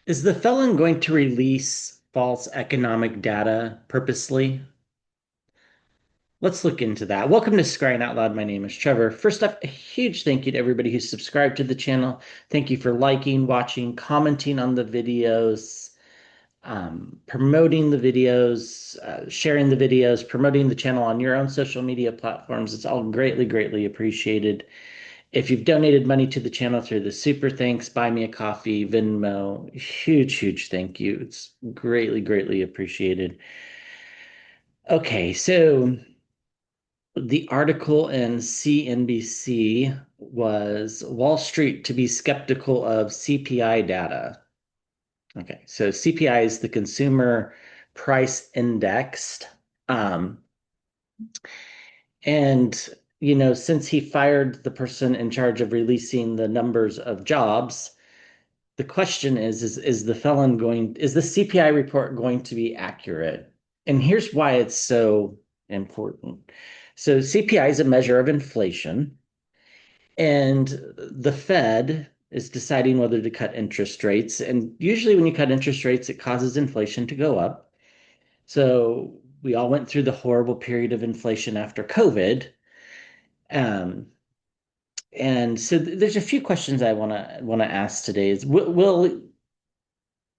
Is the felon going to release false economic data purposely? Let's look into that. Welcome to Scrying Out Loud. My name is Trevor. First up, a huge thank you to everybody who's subscribed to the channel. Thank you for liking, watching, commenting on the videos, promoting the videos, sharing the videos, promoting the channel on your own social media platforms. It's all greatly, greatly appreciated. If you've donated money to the channel through the super thanks, buy me a coffee, Venmo, huge, huge thank you. It's greatly, greatly appreciated. Okay, so the article in CNBC was Wall Street to be skeptical of CPI data. Okay, so CPI is the Consumer Price Indexed. Um, and since he fired the person in charge of releasing the numbers of jobs, the question is the CPI report going to be accurate? And here's why it's so important. So CPI is a measure of inflation, and the Fed is deciding whether to cut interest rates. And usually when you cut interest rates, it causes inflation to go up. So we all went through the horrible period of inflation after COVID. Um, and so there's a few questions I want to ask today. Is will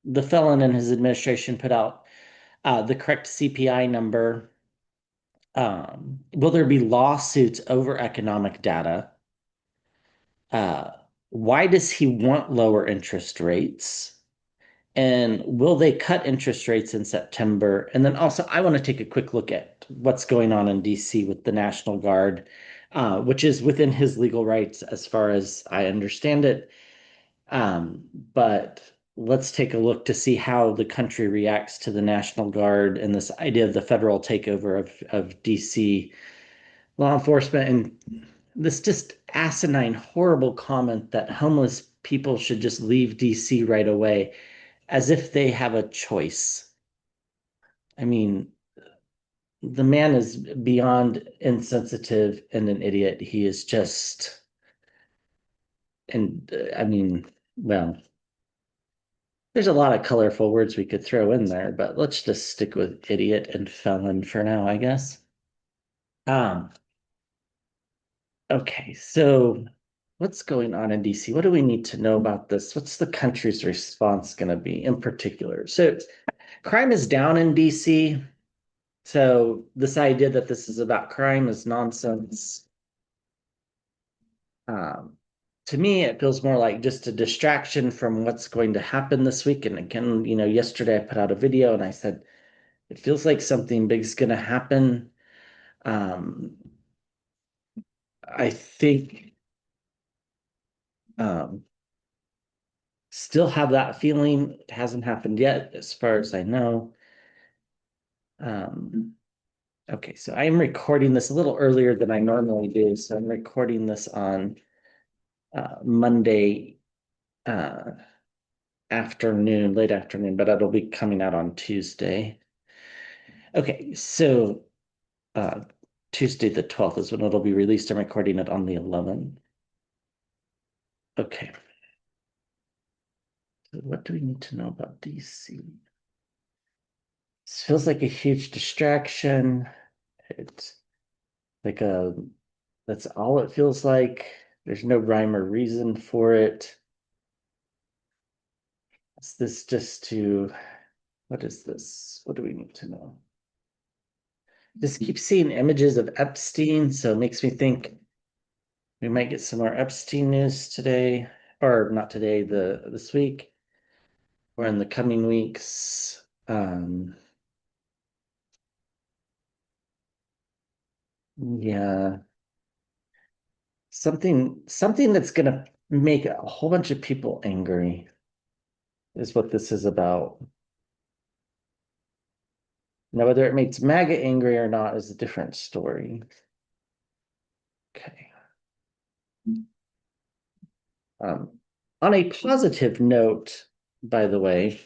the felon and his administration put out the correct CPI number? Will there be lawsuits over economic data? Uh, why does he want lower interest rates? And will they cut interest rates in September? And then also, I want to take a quick look at what's going on in DC with the National Guard, which is within his legal rights as far as I understand it. But let's take a look to see how the country reacts to the National Guard and this idea of the federal takeover of DC law enforcement and this just asinine, horrible comment that homeless people should just leave DC right away as if they have a choice. I mean, the man is beyond insensitive and an idiot. He is just, and I mean, well, there's a lot of colorful words we could throw in there, but let's just stick with idiot and felon for now, I guess. Um, okay, so what's going on in DC? What do we need to know about this? What's the country's response going to be in particular? So, crime is down in DC. So, this idea that this is about crime is nonsense. Um, to me, it feels more like just a distraction from what's going to happen this week. And again, yesterday I put out a video and I said, it feels like something big's going to happen. Um, I think um, still have that feeling. It hasn't happened yet, as far as I know. Um, okay, so I am recording this a little earlier than I normally do. So I'm recording this on Monday uh, afternoon, late afternoon, but it'll be coming out on Tuesday. Okay, so uh, Tuesday the 12th is when it'll be released. I'm recording it on the 11th. Okay. So what do we need to know about DC? This feels like a huge distraction. It's like that's all it feels like. There's no rhyme or reason for it. Is this just to, what is this? What do we need to know? Just keep seeing images of Epstein, so it makes me think we might get some more Epstein news today, or not today, this week, or in the coming weeks. Yeah, something that's gonna make a whole bunch of people angry is what this is about. Now, whether it makes MAGA angry or not is a different story. Okay. Um, on a positive note, by the way,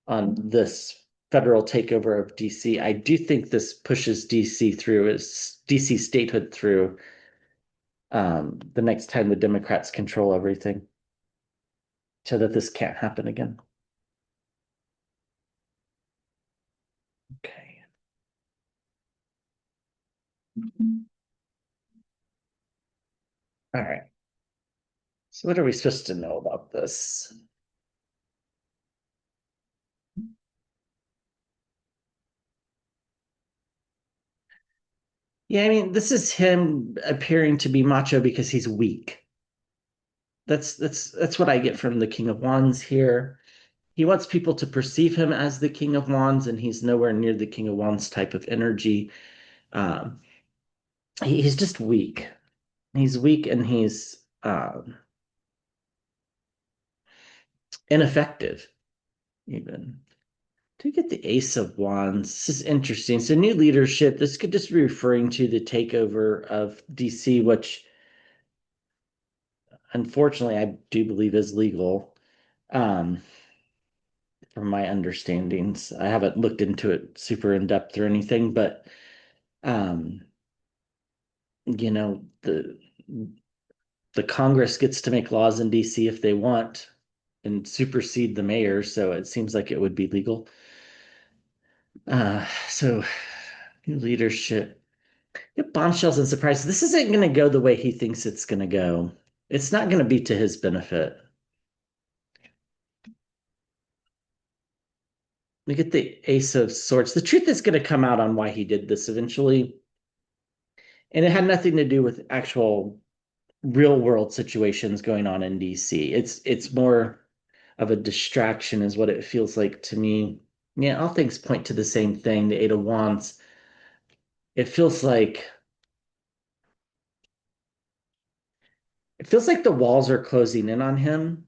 on this federal takeover of DC, I do think this pushes DC through, is DC statehood through the next time the Democrats control everything so that this can't happen again. Okay. All right. So what are we supposed to know about this? Yeah, I mean, this is him appearing to be macho because he's weak. That's what I get from the King of Wands here. He wants people to perceive him as the King of Wands, and he's nowhere near the King of Wands type of energy. Um, he's just weak. He's weak and he's ineffective, even. To get the Ace of Wands, this is interesting. So, new leadership, this could just be referring to the takeover of DC, which unfortunately I do believe is legal. Um, from my understandings. I haven't looked into it super in depth or anything, but um, you know, the Congress gets to make laws in DC if they want and supersede the mayor, so it seems like it would be legal. So new leadership. Yep, bombshells and surprises. This isn't going to go the way he thinks it's going to go. It's not going to be to his benefit. We get the Ace of Swords. The truth is going to come out on why he did this eventually. And it had nothing to do with actual real world situations going on in DC. It's more of a distraction, is what it feels like to me. Yeah, all things point to the same thing. The Eight of Wands. It feels like the walls are closing in on him,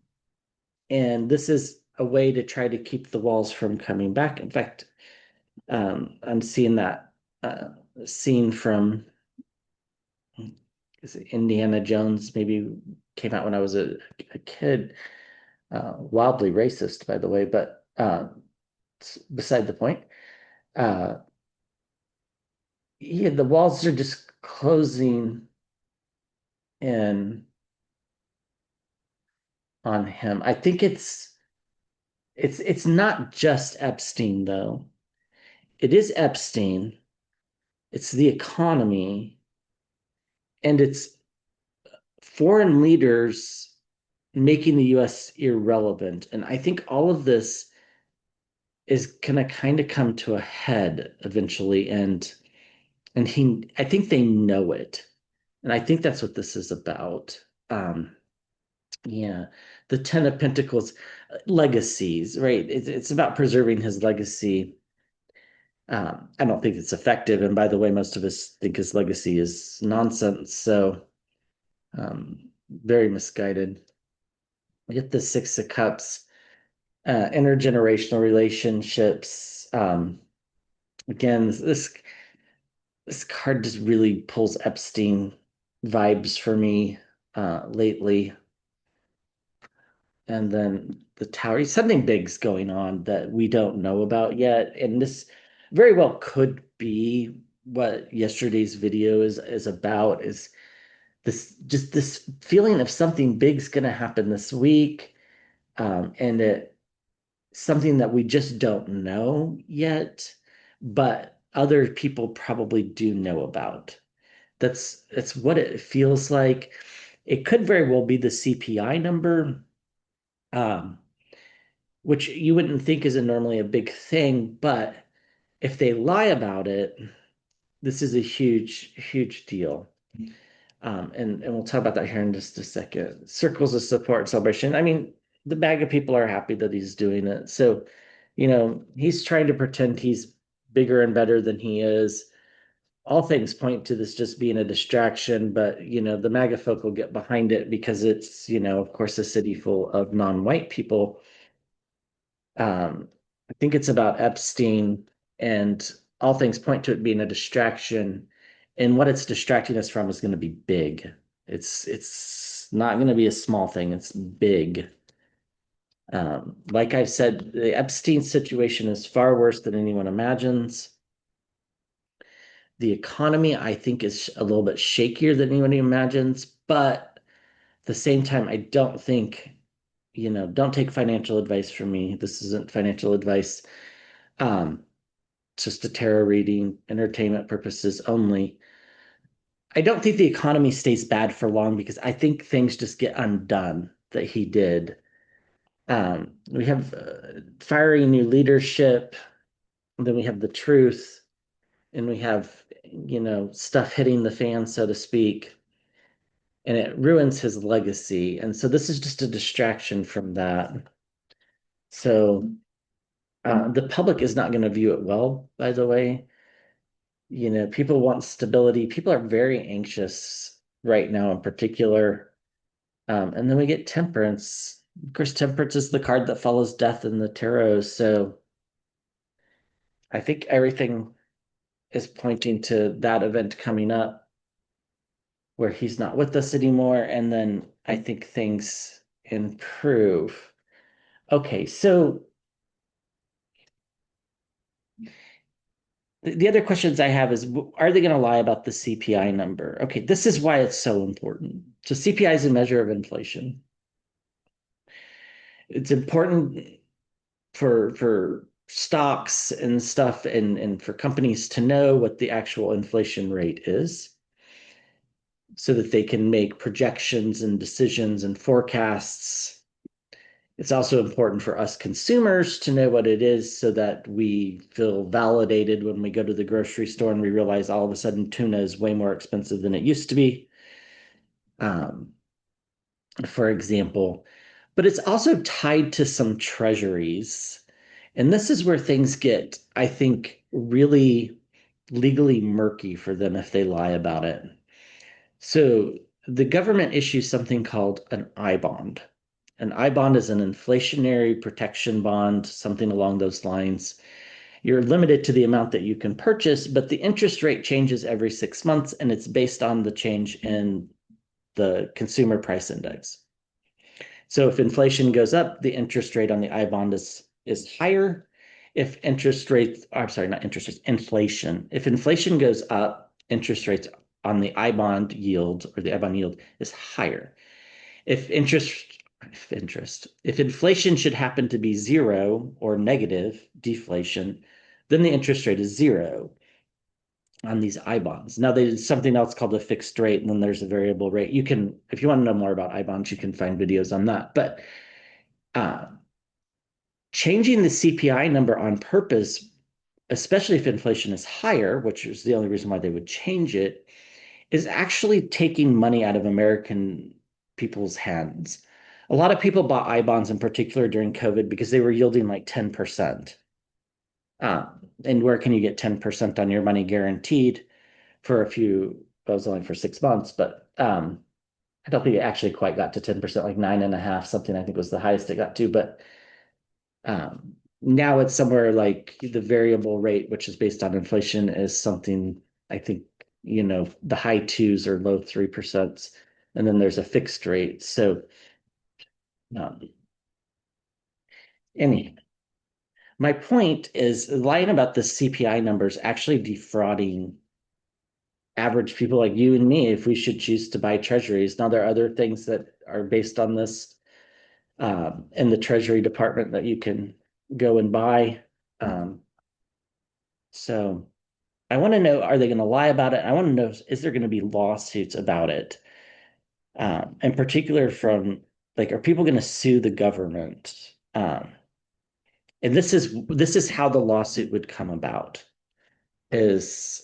and this is a way to try to keep the walls from coming back. In fact, I'm seeing that uh, scene from is it Indiana Jones, maybe came out when I was a kid. Wildly racist, by the way, but it's beside the point. Uh, yeah, the walls are just closing in on him. I think it's not just Epstein though. It is Epstein. It's the economy, and it's foreign leaders making the US irrelevant. And I think all of this is gonna kind of come to a head eventually. And I think they know it. And I think that's what this is about. Yeah, the Ten of Pentacles, legacies, right? It's about preserving his legacy. I don't think it's effective. And by the way, most of us think his legacy is nonsense. So, very misguided. We get the Six of Cups, intergenerational relationships. Again, this card just really pulls Epstein vibes for me lately. And then the tower, something big's going on that we don't know about yet. And this very well could be what yesterday's video is about, is this feeling of something big's gonna happen this week. And it something that we just don't know yet, but other people probably do know about. That's what it feels like. It could very well be the CPI number, um, which you wouldn't think is normally a big thing, but if they lie about it, this is a huge, huge deal. And we'll talk about that here in just a second. Circles of support and celebration. I mean, the bag of people are happy that he's doing it. So, he's trying to pretend he's bigger and better than he is. All things point to this just being a distraction, but the MAGA folk will get behind it because it's, of course, a city full of non-white people. I think it's about Epstein, and all things point to it being a distraction. And what it's distracting us from is going to be big. It's not going to be a small thing. It's big. Like I've said, the Epstein situation is far worse than anyone imagines. The economy, I think, is a little bit shakier than anyone imagines, but at the same time, I don't think, don't take financial advice from me. This isn't financial advice. Um, just a tarot reading, entertainment purposes only. I don't think the economy stays bad for long because I think things just get undone that he did. We have firing new leadership, and then we have the truth, and we have, stuff hitting the fan, so to speak, and it ruins his legacy. And so this is just a distraction from that. So the public is not going to view it well, by the way. People want stability. People are very anxious right now in particular. And then we get temperance. Of course, temperance is the card that follows death in the tarot. So I think everything is pointing to that event coming up where he's not with us anymore. And then I think things improve. Okay, so the other questions I have is, are they going to lie about the CPI number? Okay, this is why it's so important. So CPI is a measure of inflation. It's important for stocks and stuff and for companies to know what the actual inflation rate is so that they can make projections and decisions and forecasts. It's also important for us consumers to know what it is so that we feel validated when we go to the grocery store and we realize all of a sudden tuna is way more expensive than it used to be, for example. But it's also tied to some treasuries. And this is where things get, I think, really legally murky for them if they lie about it. So the government issues something called an I bond. An I bond is an inflationary protection bond, something along those lines. You're limited to the amount that you can purchase, but the interest rate changes every 6 months, and it's based on the change in the consumer price index. So if inflation goes up, the interest rate on the I bond is higher. If interest rates, I'm sorry, not interest rates, inflation. If inflation goes up, interest rates on the I bond yield or the I bond yield is higher. If inflation should happen to be zero or negative deflation, then the interest rate is zero on these I bonds. Now there's something else called a fixed rate, and then there's a variable rate. You can, if you want to know more about I bonds, you can find videos on that. But uh, changing the CPI number on purpose, especially if inflation is higher, which is the only reason why they would change it, is actually taking money out of American people's hands. A lot of people bought I bonds in particular during COVID because they were yielding like 10%. And where can you get 10% on your money guaranteed for a few, well, it was only for 6 months, but I don't think it actually quite got to 10%, like 9.5, something I think was the highest it got to. But now it's somewhere like the variable rate, which is based on inflation, is something I think, the high twos or low 3%. And then there's a fixed rate. So, um, anyway, my point is lying about the CPI numbers actually defrauding average people like you and me if we should choose to buy treasuries. Now, there are other things that are based on this in the Treasury Department that you can go and buy. So I want to know, are they going to lie about it? I want to know, is there going to be lawsuits about it? In particular from, like, are people going to sue the government? And this is how the lawsuit would come about, is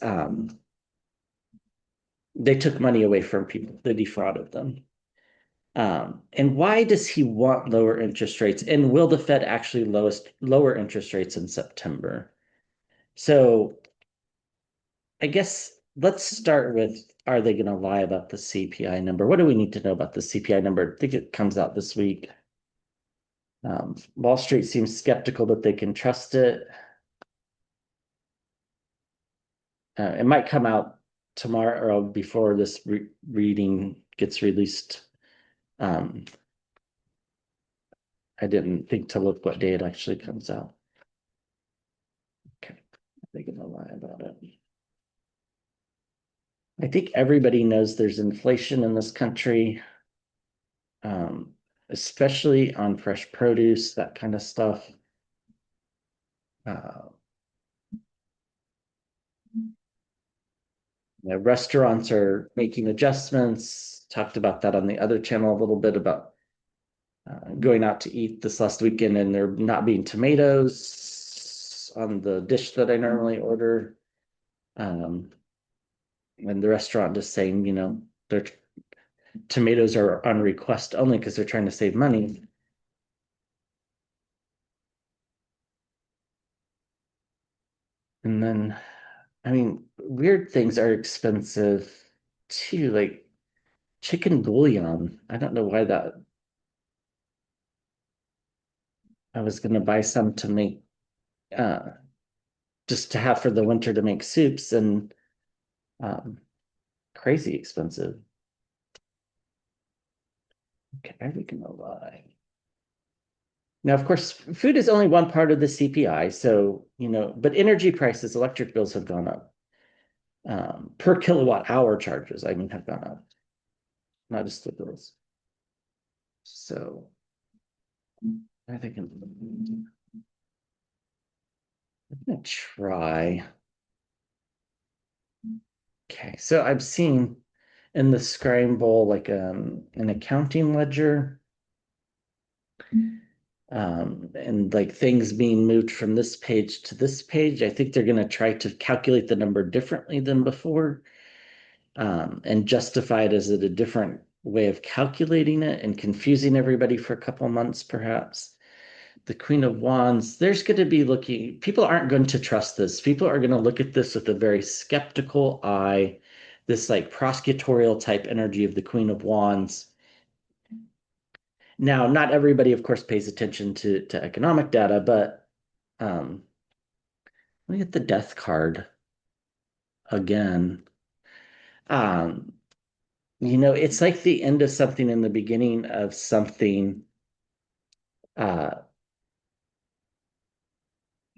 they took money away from people, they defrauded them. And why does he want lower interest rates? And will the Fed actually lower interest rates in September? So I guess let's start with, are they going to lie about the CPI number? What do we need to know about the CPI number? I think it comes out this week. Wall Street seems skeptical that they can trust it. It might come out tomorrow or before this reading gets released. I didn't think to look what day it actually comes out. Okay, they're going to lie about it. I think everybody knows there's inflation in this country, especially on fresh produce, that kind of stuff. Restaurants are making adjustments. Talked about that on the other channel a little bit about going out to eat this last weekend and there not being tomatoes on the dish that I normally order. Um, and the restaurant just saying, their tomatoes are on request only because they're trying to save money. And then, I mean, weird things are expensive too, like chicken bouillon. I don't know why that I was gonna buy some to make uh just to have for the winter to make soups and um crazy expensive. Okay, are we gonna lie? Now, of course, food is only one part of the CPI, so but energy prices, electric bills have gone up. Per kilowatt hour charges, I mean, have gone up, not just the bills. So I think I'm gonna try. Okay, so I've seen in the Scrying Bowl like an accounting ledger, and like things being moved from this page to this page. I think they're gonna try to calculate the number differently than before, and justify it as a different way of calculating it and confusing everybody for a couple months, perhaps. The Queen of Wands, there's going to be looking, people aren't going to trust this. People are going to look at this with a very skeptical eye, this like prosecutorial type energy of the Queen of Wands. Now, not everybody, of course, pays attention to economic data, but let me get the death card again. Um, it's like the end of something and the beginning of something. Uh,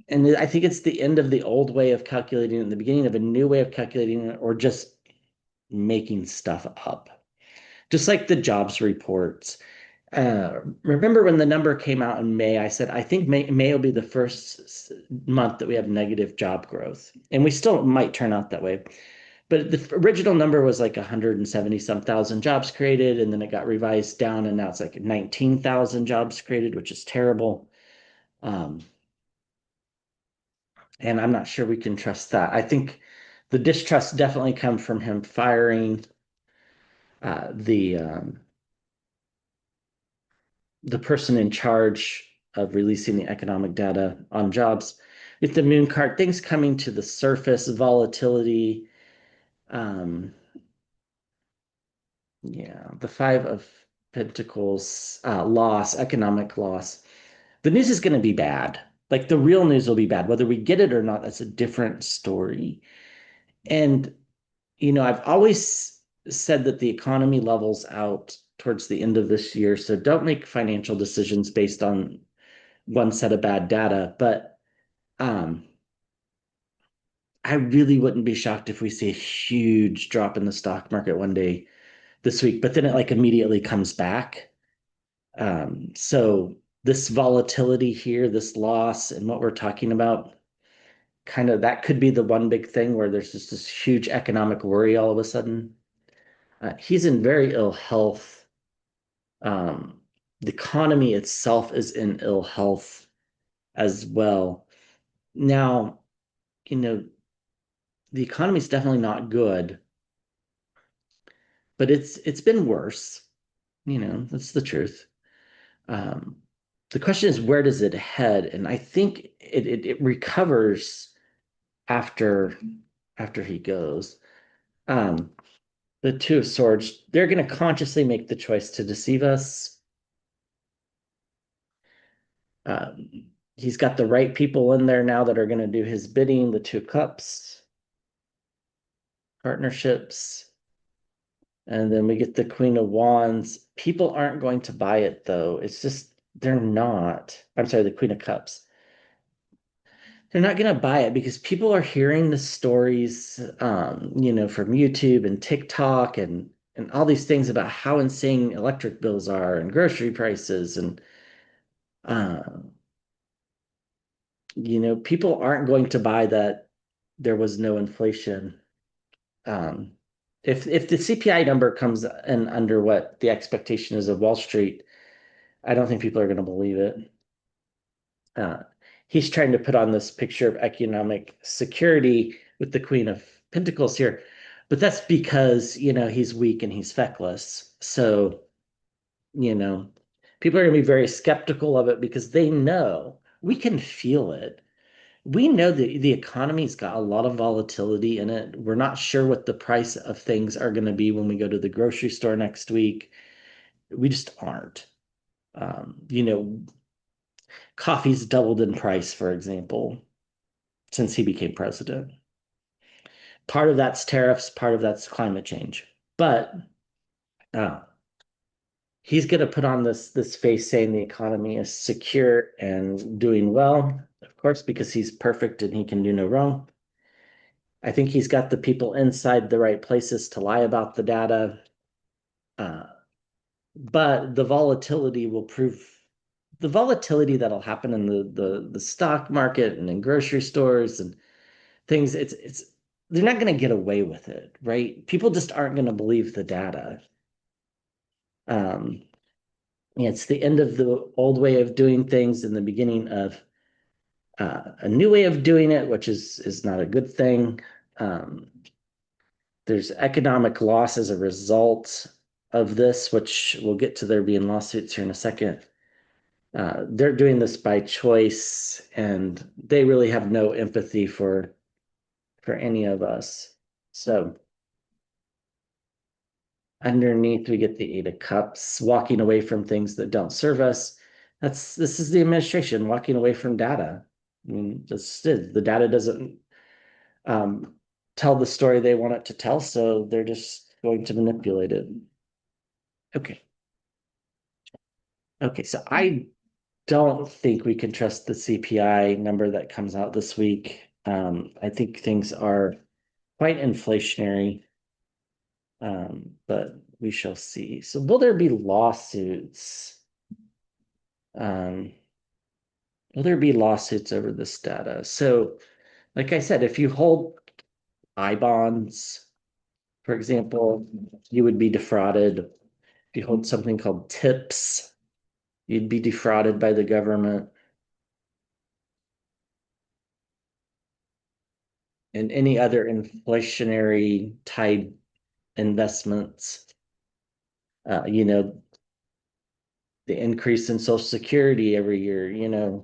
and I think it's the end of the old way of calculating and the beginning of a new way of calculating it, or just making stuff up. Just like the jobs reports. Remember when the number came out in May, I said, I think May will be the first month that we have negative job growth. And we still might turn out that way. But the original number was like 170 some thousand jobs created, and then it got revised down, and now it's like 19,000 jobs created, which is terrible. Um, and I'm not sure we can trust that. I think the distrust definitely comes from him firing the person in charge of releasing the economic data on jobs. With the moon card, things coming to the surface, volatility. Um, yeah, the Five of Pentacles, loss, economic loss. The news is going to be bad. Like the real news will be bad. Whether we get it or not, that's a different story. And, I've always said that the economy levels out towards the end of this year. So don't make financial decisions based on one set of bad data. But um, I really wouldn't be shocked if we see a huge drop in the stock market one day this week, but then it like immediately comes back. So this volatility here, this loss, and what we're talking about, kind of that could be the one big thing where there's just this huge economic worry all of a sudden. He's in very ill health. Um, the economy itself is in ill health as well. Now, you know, the economy is definitely not good, but it's been worse. That's the truth. Um, the question is, where does it head? And I think it recovers after after he goes. Um, the Two of Swords, they're going to consciously make the choice to deceive us. Um, he's got the right people in there now that are going to do his bidding. The Two of Cups, partnerships. And then we get the Queen of Wands. People aren't going to buy it though. It's just they're not. I'm sorry, the Queen of Cups. They're not going to buy it because people are hearing the stories, from YouTube and TikTok and all these things about how insane electric bills are and grocery prices and uh, people aren't going to buy that there was no inflation. Um, if the CPI number comes in under what the expectation is of Wall Street, I don't think people are going to believe it. Uh, he's trying to put on this picture of economic security with the Queen of Pentacles here, but that's because, he's weak and he's feckless. So, you know, people are going to be very skeptical of it because they know we can feel it. We know that the economy's got a lot of volatility in it. We're not sure what the price of things are going to be when we go to the grocery store next week. We just aren't. You know, coffee's doubled in price, for example, since he became president. Part of that's tariffs, part of that's climate change. But uh, he's going to put on this face saying the economy is secure and doing well, of course, because he's perfect and he can do no wrong. I think he's got the people inside the right places to lie about the data. Uh, but the volatility that'll happen in the stock market and in grocery stores and things, it's they're not going to get away with it, right? People just aren't going to believe the data. Um, it's the end of the old way of doing things and the beginning of a new way of doing it, which is not a good thing. Um, there's economic loss as a result of this, which we'll get to there being lawsuits here in a second. They're doing this by choice, and they really have no empathy for any of us. So underneath, we get the Eight of Cups, walking away from things that don't serve us. This is the administration walking away from data. I mean, the data doesn't um, tell the story they want it to tell, so they're just going to manipulate it. Okay. Okay, so I don't think we can trust the CPI number that comes out this week. I think things are quite inflationary, but we shall see. So will there be lawsuits? Um, will there be lawsuits over this data? So, like I said, if you hold I bonds, for example, you would be defrauded. If you hold something called tips, you'd be defrauded by the government. And any other inflationary tied investments, you know, the increase in Social Security every year,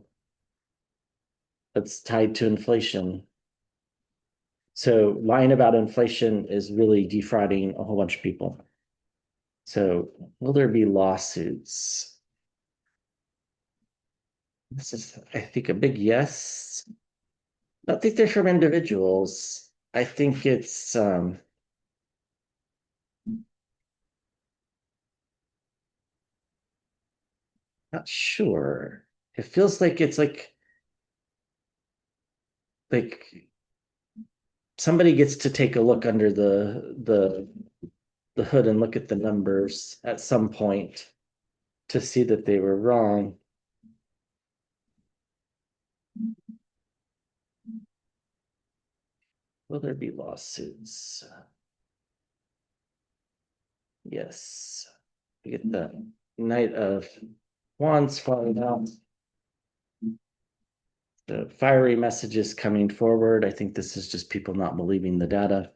that's tied to inflation. So lying about inflation is really defrauding a whole bunch of people. So will there be lawsuits? This is, I think, a big yes. I don't think they're from individuals. I think it's not sure. It feels like it's like somebody gets to take a look under the hood and look at the numbers at some point to see that they were wrong. Will there be lawsuits? Yes. We get the Knight of Wands falling out. The fiery messages coming forward. I think this is just people not believing the data.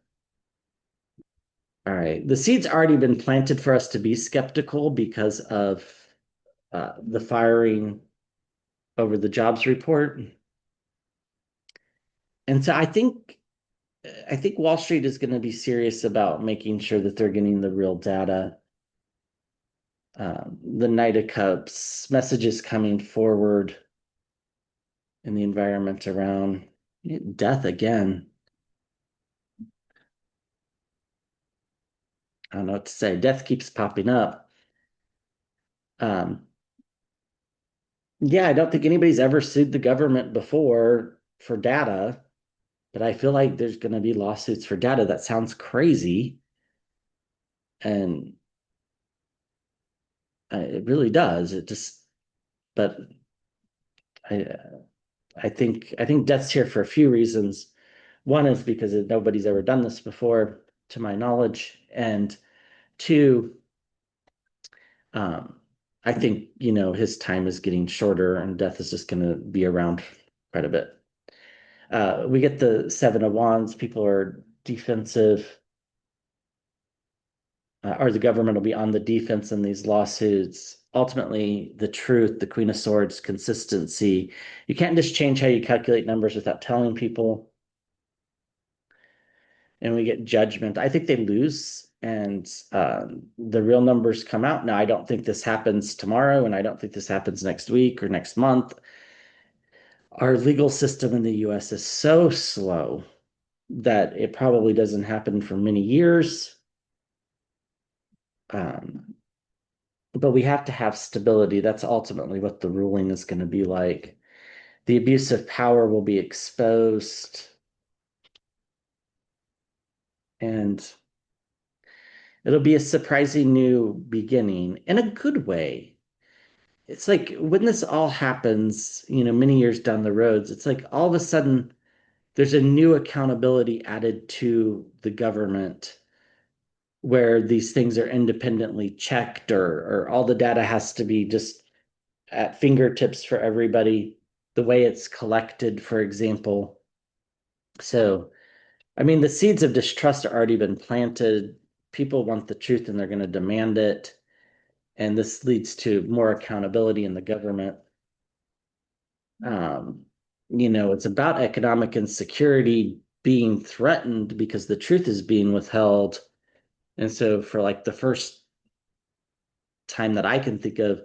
All right. The seed's already been planted for us to be skeptical because of the firing over the jobs report. And so I think Wall Street is going to be serious about making sure that they're getting the real data. The Knight of Cups, messages coming forward in the environment around death again. I don't know what to say. Death keeps popping up. Um, yeah, I don't think anybody's ever sued the government before for data, but I feel like there's going to be lawsuits for data. That sounds crazy, and it really does. But I, I think death's here for a few reasons. One is because nobody's ever done this before. to my knowledge. And two, I think, his time is getting shorter and death is just going to be around quite a bit. We get the Seven of Wands. People are defensive, or the government will be on the defense in these lawsuits. Ultimately, the truth, the Queen of Swords, consistency. You can't just change how you calculate numbers without telling people. And we get judgment. I think they lose, and the real numbers come out. Now, I don't think this happens tomorrow, and I don't think this happens next week or next month. Our legal system in the US is so slow that it probably doesn't happen for many years. But we have to have stability. That's ultimately what the ruling is going to be like. The abuse of power will be exposed, and it'll be a surprising new beginning in a good way. It's like when this all happens, many years down the roads, it's like all of a sudden there's a new accountability added to the government where these things are independently checked, or all the data has to be just at fingertips for everybody, the way it's collected, for example. So, I mean, the seeds of distrust are already been planted. People want the truth and they're going to demand it. And this leads to more accountability in the government. It's about economic insecurity being threatened because the truth is being withheld. And so, for like the first time that I can think of,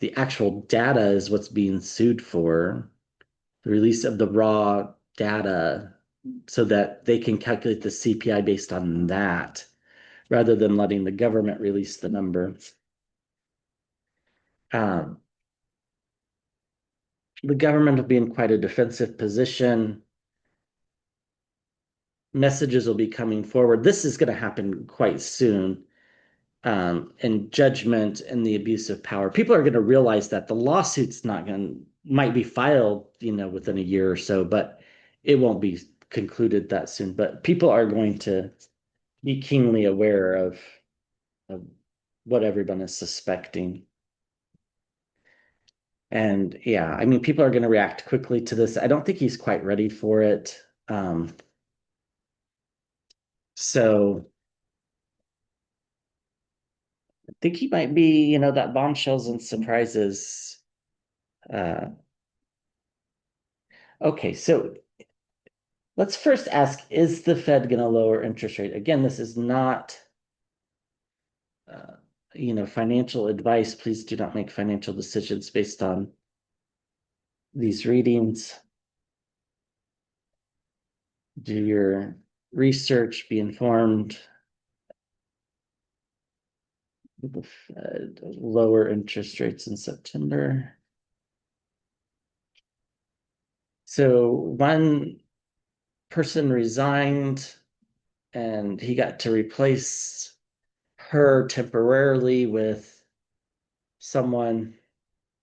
the actual data is what's being sued for, the release of the raw data so that they can calculate the CPI based on that rather than letting the government release the number. Um, the government will be in quite a defensive position. Messages will be coming forward. This is going to happen quite soon. And judgment and the abuse of power. People are going to realize that the lawsuit's might be filed, within a year or so, but it won't be concluded that soon. But people are going to be keenly aware of what everyone is suspecting. And yeah, I mean, people are going to react quickly to this. I don't think he's quite ready for it. So I think he might be, that bombshells and surprises. Uh, okay, so let's first ask, is the Fed going to lower interest rate? Again, this is not, financial advice. Please do not make financial decisions based on these readings. Do your research, be informed. The Fed lower interest rates in September. So one person resigned and he got to replace her temporarily with someone.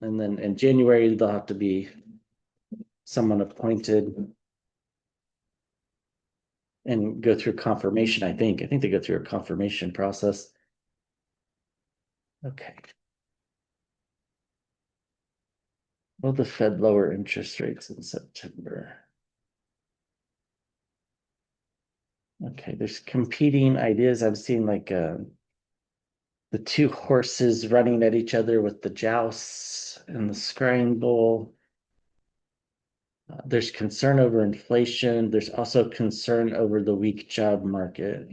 And then in January, there'll have to be someone appointed and go through confirmation, I think. I think they go through a confirmation process. Okay. Will the Fed lower interest rates in September? Okay, there's competing ideas. I'm seeing like the two horses running at each other with the jousts and the scrying bowl. There's concern over inflation. There's also concern over the weak job market.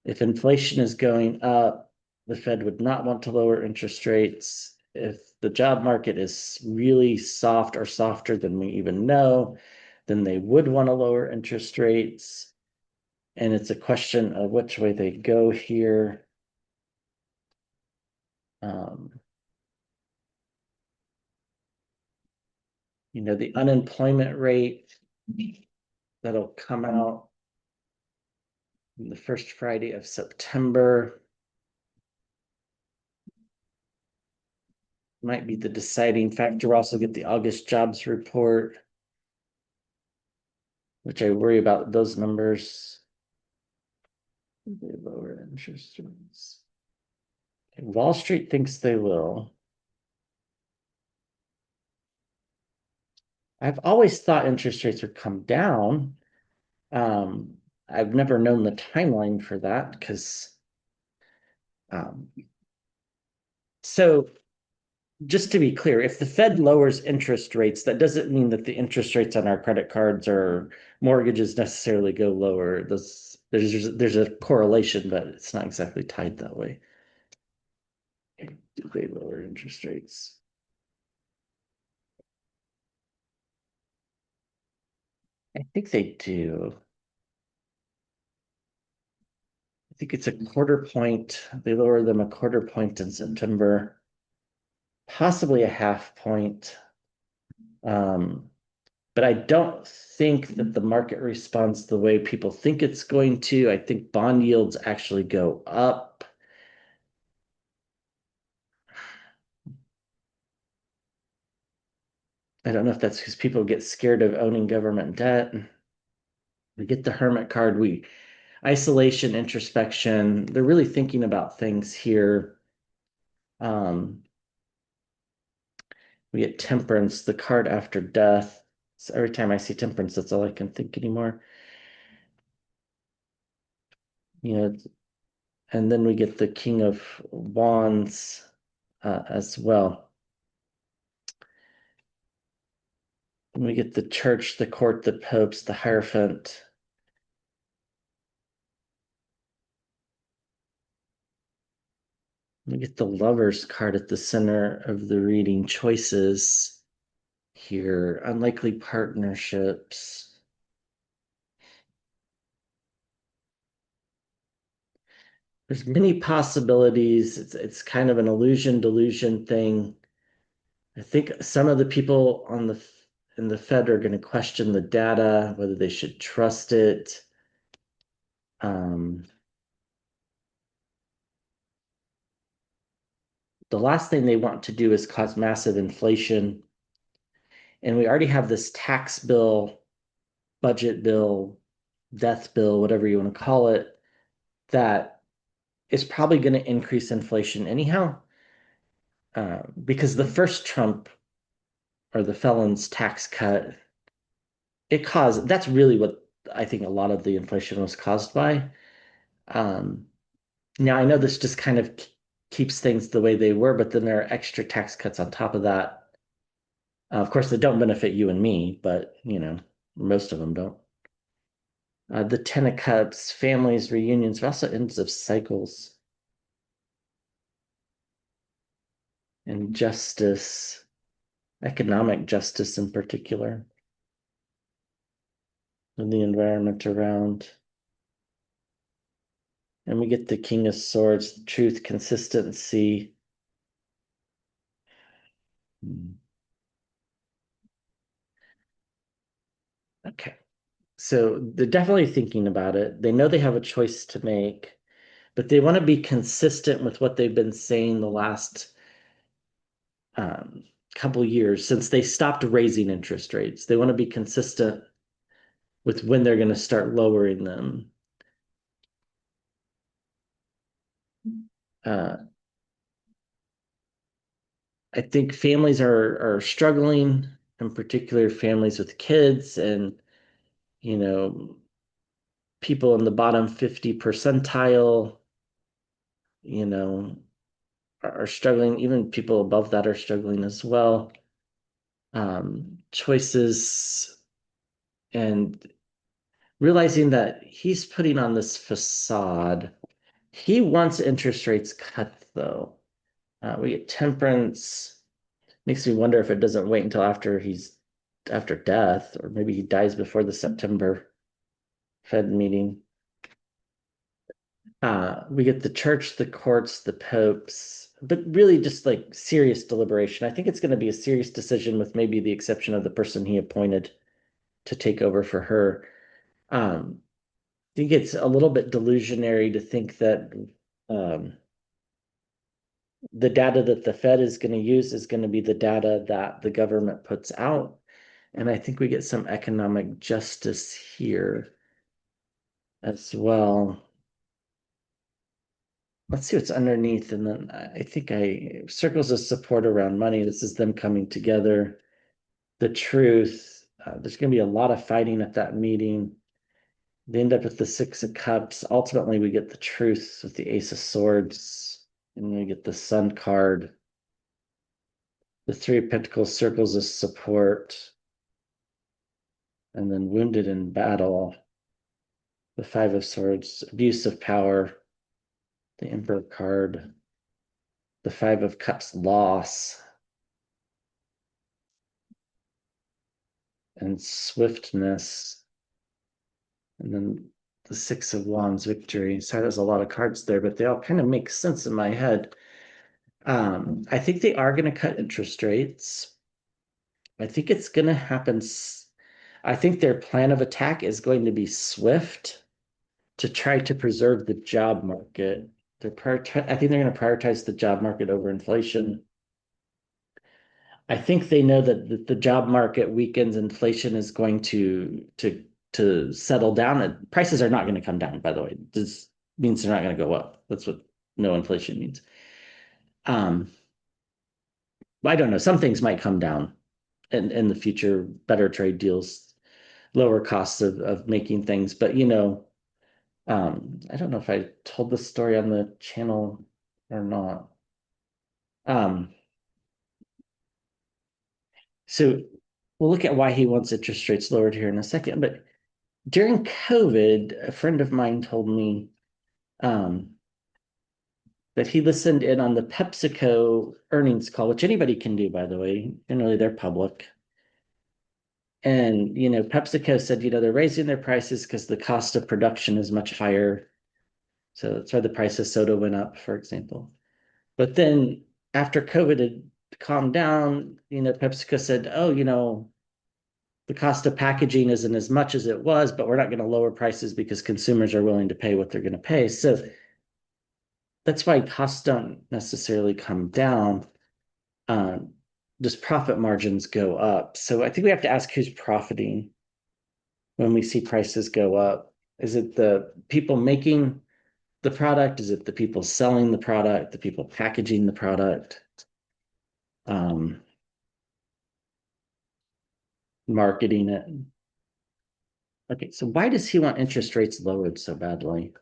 If inflation is going up, the Fed would not want to lower interest rates. If the job market is really soft or softer than we even know, then they would want to lower interest rates. And it's a question of which way they go here. The unemployment rate that'll come out the first Friday of September might be the deciding factor. We'll also get the August jobs report, which I worry about those numbers. They lower interest rates. Okay, Wall Street thinks they will. I've always thought interest rates would come down. Um, I've never known the timeline for that because um, so just to be clear, if the Fed lowers interest rates, that doesn't mean that the interest rates on our credit cards or mortgages necessarily go lower. There's a correlation, but it's not exactly tied that way. Do they lower interest rates? I think they do. I think it's a quarter point. They lower them a quarter point in September, possibly a half point. Um, but I don't think that the market responds the way people think it's going to. I think bond yields actually go up. I don't know if that's because people get scared of owning government debt. We get the hermit card, we isolation, introspection. They're really thinking about things here. Um, we get temperance, the card after death. So every time I see temperance, that's all I can think anymore. You know, and then we get the King of Wands as well. And we get the church, the court, the popes, the Hierophant. We get the Lovers card at the center of the reading. Choices here, unlikely partnerships. There's many possibilities. It's kind of an illusion delusion thing. I think some of the people on the in the Fed are going to question the data, whether they should trust it. Um, the last thing they want to do is cause massive inflation. And we already have this tax bill, budget bill, death bill, whatever you want to call it, that is probably going to increase inflation anyhow. Because the first Trump or the felon's tax cut, it caused that's really what I think a lot of the inflation was caused by. Um, Now I know this just kind of keeps things the way they were, but then there are extra tax cuts on top of that. Of course, they don't benefit you and me, but most of them don't. The Ten of Cups, families, reunions, but also ends of cycles and justice, economic justice in particular, and the environment around. And we get the King of Swords, truth, consistency. Okay. So they're definitely thinking about it. They know they have a choice to make, but they want to be consistent with what they've been saying the last um, couple years since they stopped raising interest rates. They want to be consistent with when they're going to start lowering them. Uh, I think families are struggling, in particular families with kids and you know people in the bottom 50 percentile, you know, are struggling. Even people above that are struggling as well. Choices and realizing that he's putting on this facade. He wants interest rates cut, though. We get temperance. Makes me wonder if it doesn't wait until after death, or maybe he dies before the September Fed meeting. We get the church, the courts, the popes, but really just like serious deliberation. I think it's going to be a serious decision, with maybe the exception of the person he appointed to take over for her. I think it's a little bit delusionary to think that um, the data that the Fed is going to use is going to be the data that the government puts out. And I think we get some economic justice here as well. let's see what's underneath. And then I think circles of support around money. This is them coming together. The truth. There's going to be a lot of fighting at that meeting. They end up with the Six of Cups. Ultimately, we get the truth with the Ace of Swords, and we get the Sun card. The Three of Pentacles, circles of support, and then wounded in battle. The Five of Swords, abuse of power. The Emperor card. The Five of Cups, loss. And swiftness. And then the Six of Wands, victory. Sorry, there's a lot of cards there, but they all kind of make sense in my head. I think they are going to cut interest rates. I think it's going to happen. I think their plan of attack is going to be swift to try to preserve the job market. I think they're going to prioritize the job market over inflation. I think they know that the job market weakens, inflation is going to settle down. And prices are not going to come down, by the way. This means they're not going to go up. That's what no inflation means. Um, I don't know. Some things might come down in the future, better trade deals, lower costs of making things. But I don't know if I told this story on the channel or not. Um, so we'll look at why he wants interest rates lowered here in a second. But during COVID, a friend of mine told me um, that he listened in on the PepsiCo earnings call, which anybody can do, by the way. Generally, they're public. And PepsiCo said, they're raising their prices because the cost of production is much higher. So that's why the price of soda went up, for example. But then after COVID had calmed down, PepsiCo said, oh, the cost of packaging isn't as much as it was, but we're not going to lower prices because consumers are willing to pay what they're going to pay. So that's why costs don't necessarily come down. Just profit margins go up. So I think we have to ask who's profiting when we see prices go up. Is it the people making the product? Is it the people selling the product, the people packaging the product, um, marketing it? Okay, so why does he want interest rates lowered so badly?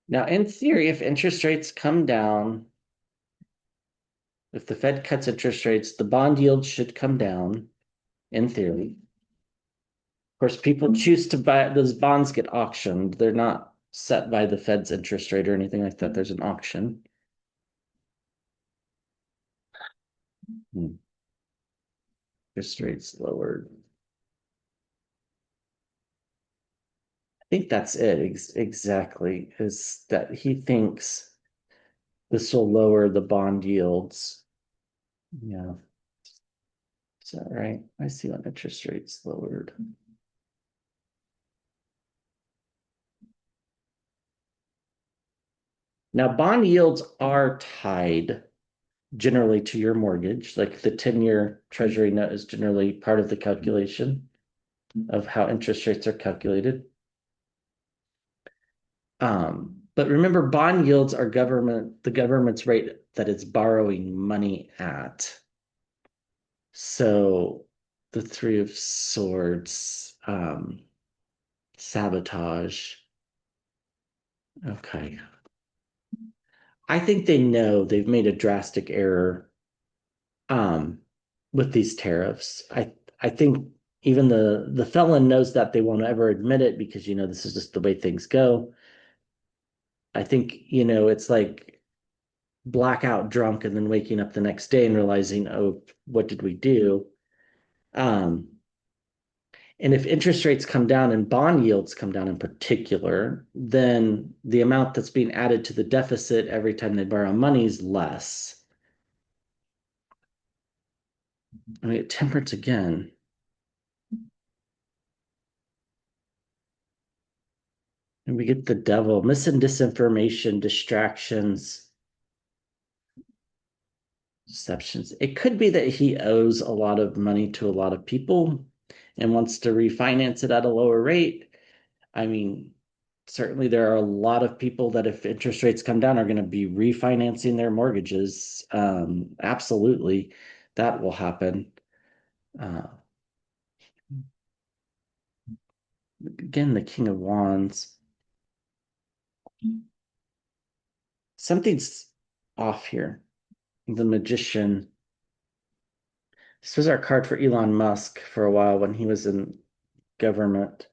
Now, in theory, if interest rates come down, if the Fed cuts interest rates, the bond yield should come down, in theory. Of course, people choose to buy those bonds get auctioned. They're not set by the Fed's interest rate or anything like that. There's an auction. Hmm. Interest rates lowered. I think that's it exactly, is that he thinks this will lower the bond yields. Yeah. Is that right? I see when interest rates lowered. Now, bond yields are tied generally to your mortgage. Like the 10-year treasury note is generally part of the calculation of how interest rates are calculated. But remember, bond yields are the government's rate that it's borrowing money at. So the Three of Swords, sabotage. Okay. I think they know they've made a drastic error um, with these tariffs. I think even the felon knows that they won't ever admit it because this is just the way things go. I think it's like blackout drunk and then waking up the next day and realizing, oh, what did we do? Um, and if interest rates come down and bond yields come down in particular, then the amount that's being added to the deficit every time they borrow money is less. I mean, temperance again. And we get the devil, mis and disinformation, distractions. Deceptions. It could be that he owes a lot of money to a lot of people and wants to refinance it at a lower rate. I mean, certainly there are a lot of people that if interest rates come down are going to be refinancing their mortgages. Absolutely, that will happen. Uh, again, the King of Wands. Something's off here. The Magician. This was our card for Elon Musk for a while when he was in government.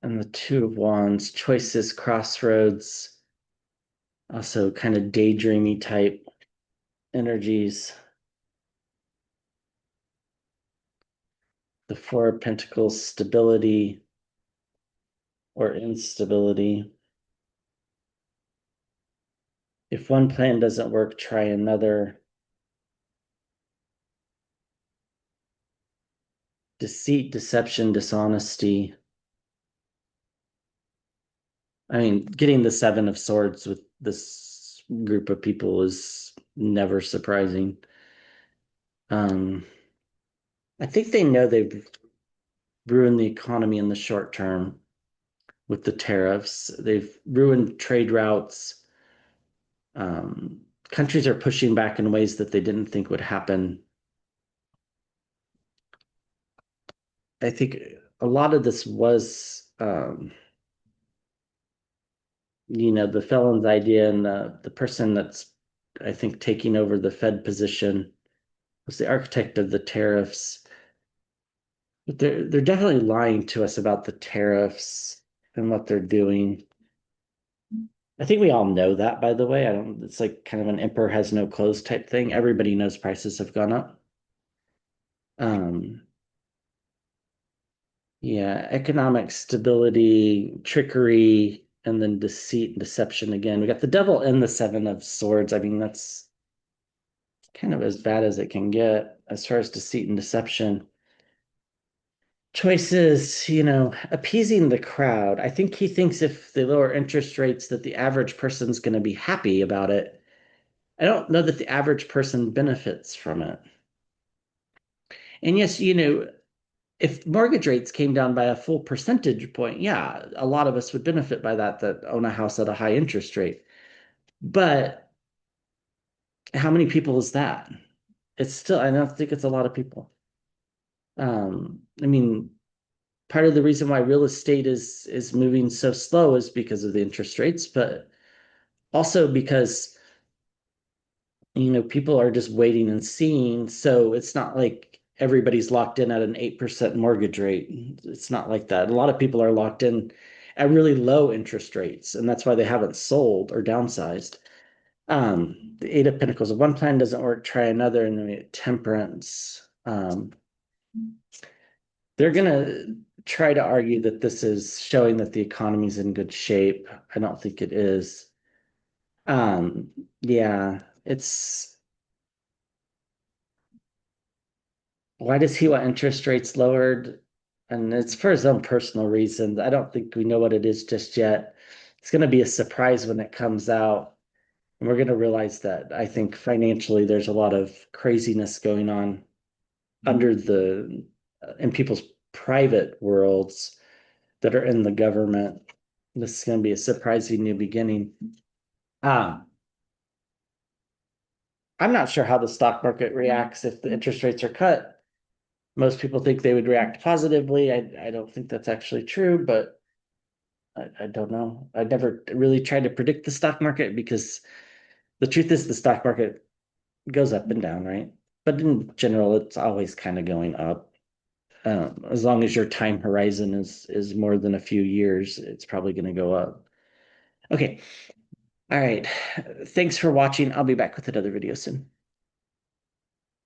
And the Two of Wands, choices, crossroads, also kind of daydreamy type energies. The Four of Pentacles, stability or instability. If one plan doesn't work, try another. Deceit, deception, dishonesty. I mean, getting the Seven of Swords with this group of people is never surprising. Um, I think they know they've ruined the economy in the short term with the tariffs. They've ruined trade routes. Um, countries are pushing back in ways that they didn't think would happen. I think a lot of this was, the felon's idea, and the person that's, I think, taking over the Fed position was the architect of the tariffs. But they're definitely lying to us about the tariffs and what they're doing. I think we all know that, by the way. I don't, it's like kind of an emperor has no clothes type thing. Everybody knows prices have gone up. Um, yeah, economic stability, trickery, and then deceit and deception again. We got the devil and the Seven of Swords. I mean, that's kind of as bad as it can get as far as deceit and deception. Choices, appeasing the crowd. I think he thinks if they lower interest rates that the average person's going to be happy about it. I don't know that the average person benefits from it. And yes, if mortgage rates came down by a full percentage point, yeah, a lot of us would benefit by that own a house at a high interest rate. But how many people is that? It's still, I don't think it's a lot of people. I mean, part of the reason why real estate is moving so slow is because of the interest rates, but also because people are just waiting and seeing. So it's not like everybody's locked in at an 8% mortgage rate. It's not like that. A lot of people are locked in at really low interest rates, and that's why they haven't sold or downsized. The Eight of Pentacles, if one plan doesn't work, try another, and then we get Temperance. They're gonna try to argue that this is showing that the economy's in good shape. I don't think it is. Um, yeah, it's why does he want interest rates lowered? And it's for his own personal reasons. I don't think we know what it is just yet. It's going to be a surprise when it comes out. And we're going to realize that I think financially there's a lot of craziness going on under in people's private worlds that are in the government. This is going to be a surprising new beginning. Um, I'm not sure how the stock market reacts if the interest rates are cut. Most people think they would react positively. I don't think that's actually true, but I don't know. I never really tried to predict the stock market because the truth is the stock market goes up and down, right? But in general, it's always kind of going up. As long as your time horizon is more than a few years, it's probably going to go up. Okay. All right. Thanks for watching. I'll be back with another video soon.